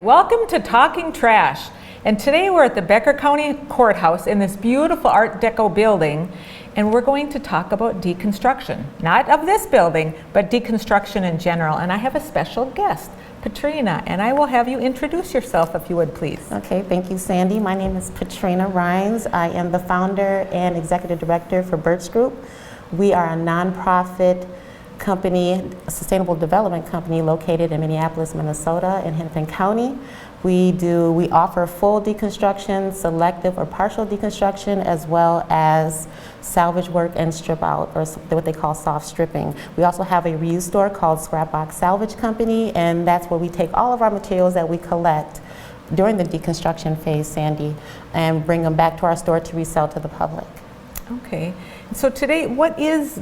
Welcome to Talkin Trash, and today we're at the Becker County Courthouse in this beautiful Art Deco building, and we're going to talk about deconstruction. Not of this building, but deconstruction in general, and I have a special guest, Petrina, and I will have you introduce yourself if you would please. Okay, thank you, Sandy. My name is Petrina Rhines. I am the founder and executive director for Birch Group. We are a nonprofit company, a sustainable development company located in Minneapolis, Minnesota, in Hennepin County. We offer full deconstruction, selective or partial deconstruction, as well as salvage work and strip out, or what they call soft stripping. We also have a reuse store called Scrapbox Salvage Company, and that's where we take all of our materials that we collect during the deconstruction phase, Sandy, and bring them back to our store to resell to the public. Okay, so today,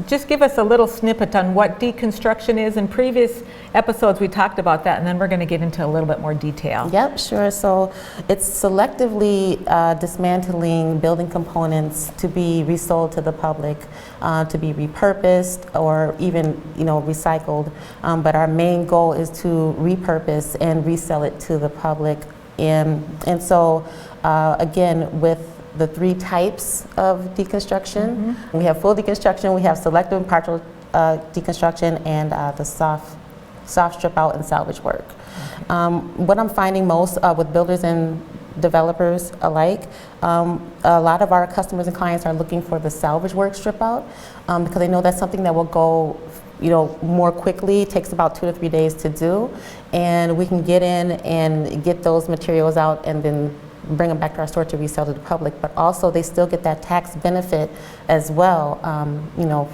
just give us a little snippet on what deconstruction is. In previous episodes, we talked about that, and then we're going to get into a little bit more detail. Yep, sure. So it's selectively dismantling building components to be resold to the public, to be repurposed or even, recycled. But our main goal is to repurpose and resell it to the public. And so, again, with the three types of deconstruction. We have full deconstruction, we have selective and partial deconstruction, and the soft strip out and salvage work. What I'm finding most with builders and developers alike, a lot of our customers and clients are looking for the salvage work strip out because they know that's something that will go more quickly. It takes about 2 to 3 days to do, and we can get in and get those materials out and then bring them back to our store to resell to the public, but also they still get that tax benefit as well,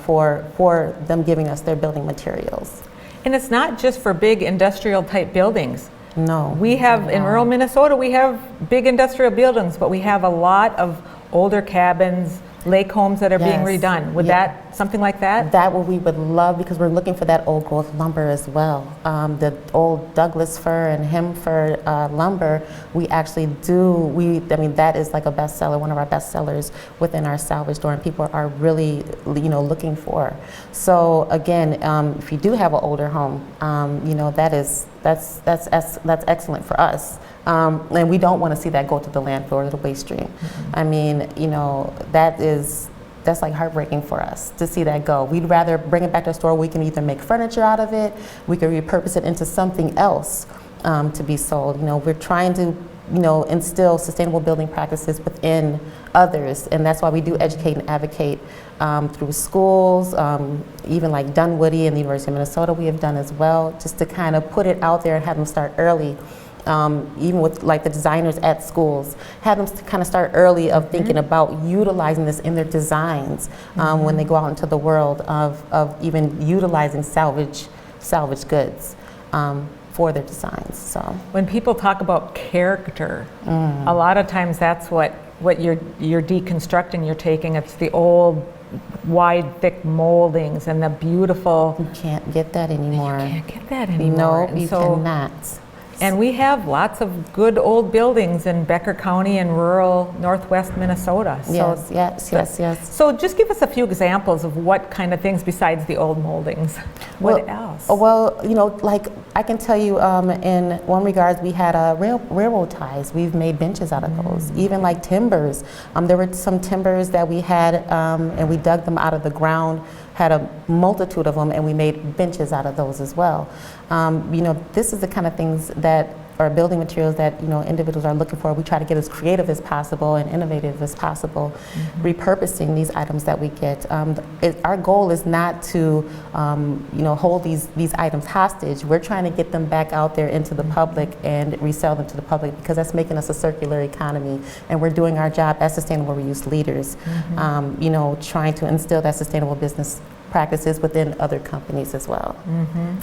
for them giving us their building materials. And it's not just for big industrial type buildings. No. We have, in rural Minnesota, we have big industrial buildings, but we have a lot of older cabins, lake homes that are being redone. Would that, something like that? That what we would love, because we're looking for that old growth lumber as well. The old Douglas fir and hem fir lumber, we actually do, that is like a bestseller, one of our best sellers within our salvage store, and people are really, looking for. So again, if you do have an older home, that's excellent for us. And we don't want to see that go to the landfill or the waste stream. I mean, that's like heartbreaking for us to see that go. We'd rather bring it back to the store. We can either make furniture out of it, we can repurpose it into something else to be sold. We're trying to instill sustainable building practices within others, and that's why we do educate and advocate through schools, even like Dunwoody and the University of Minnesota we have done as well, just to kind of put it out there and have them start early. Even with like the designers at schools, have them kind of start early of thinking about utilizing this in their designs when they go out into the world of even utilizing salvage goods for their designs. So when people talk about character, a lot of times that's what you're deconstructing. You're taking, it's the old wide, thick moldings and the beautiful. You can't get that anymore. You can't get that anymore. No, you cannot. And we have lots of good old buildings in Becker County and rural northwest Minnesota. Yes. So just give us a few examples of what kind of things besides the old moldings. What else? Well, like I can tell you in one regards, we had railroad ties. We've made benches out of those. Even like timbers. There were some timbers that we had and we dug them out of the ground, had a multitude of them, and we made benches out of those as well. This is the kind of things that are building materials that individuals are looking for. We try to get as creative as possible and innovative as possible, repurposing these items that we get. Our goal is not to hold these items hostage. We're trying to get them back out there into the public and resell them to the public, because that's making us a circular economy, and we're doing our job as sustainable reuse leaders, trying to instill that sustainable business practices within other companies as well.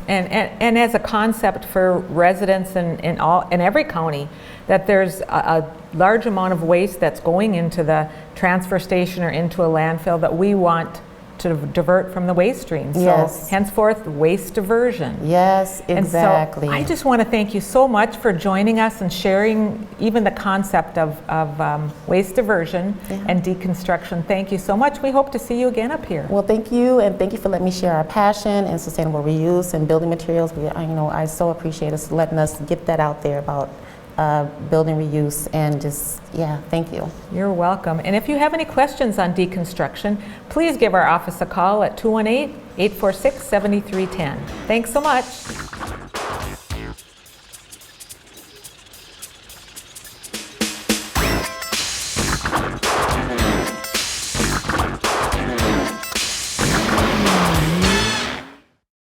And as a concept for residents in every county, that there's a large amount of waste that's going into the transfer station or into a landfill that we want to divert from the waste stream. So henceforth, waste diversion. Yes, exactly. And so I just want to thank you so much for joining us and sharing even the concept of waste diversion and deconstruction. Thank you so much. We hope to see you again up here. Well, thank you, and thank you for letting me share our passion in sustainable reuse and building materials. I so appreciate us letting us get that out there about building reuse, and just, yeah, thank you. You're welcome. And if you have any questions on deconstruction, please give our office a call at 218-846-7310. Thanks so much.